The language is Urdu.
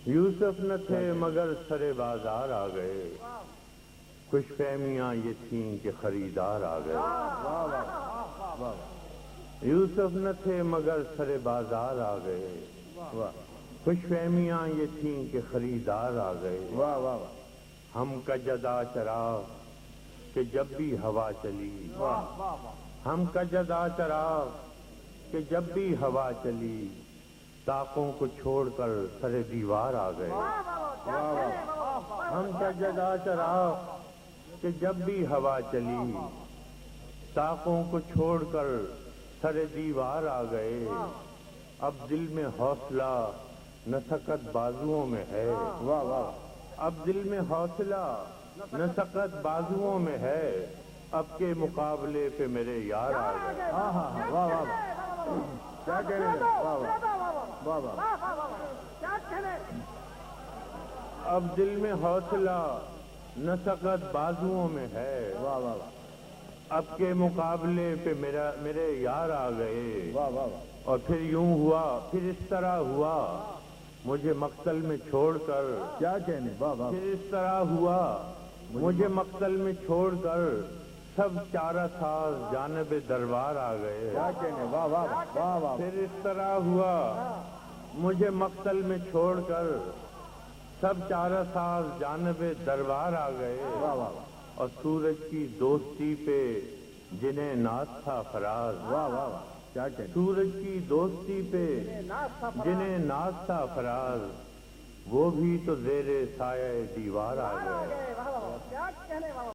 یوسف نہ تھے مگر سرے بازار آ گئے، خوش فہمیاں یہ تھیں کہ خریدار آ گئے۔ یوسف نہ تھے مگر سرے بازار آ گئے، خوش فہمیاں یہ تھیں کہ خریدار آ گئے۔ ہم کا جدا چراغ کہ جب بھی ہوا چلی، ہم کا جدا چراغ کہ جب بھی ہوا چلی، طاقوں کو چھوڑ کر سر دیوار آ گئے۔ ہم کا جدا چراغ کہ جب بھی ہوا چلی، طاقوں کو چھوڑ کر سر دیوار آ گئے۔ اب دل میں حوصلہ نہ سکت بازوؤں میں ہے، اب دل میں حوصلہ نہ سکت بازوؤں میں ہے، اب کے مقابلے پہ میرے یار آ گئے۔ کیا کہہ رہے ہیں؟ اب دل میں حوصلہ نہ سکت بازوؤں میں ہے، اب کے مقابلے پہ میرے یار آ گئے۔ اور پھر یوں ہوا، پھر اس طرح ہوا، مجھے مقتل میں چھوڑ کر، کیا کہنے؟ پھر اس طرح ہوا مجھے مقتل میں چھوڑ کر، سب چارہ ساز جانب دربار آ گئے۔ کیا کہنے؟ پھر اس طرح ہوا مجھے مقتل میں چھوڑ کر، سب چارہ ساز جانب دربار آ گئے۔ اور سورج کی دوستی پہ جنہیں ناز تھا فراز، کیا کہنے؟ سورج کی دوستی پہ جنہیں ناز تھا فراز، وہ بھی تو زیر سایہ دیوار آ گئے۔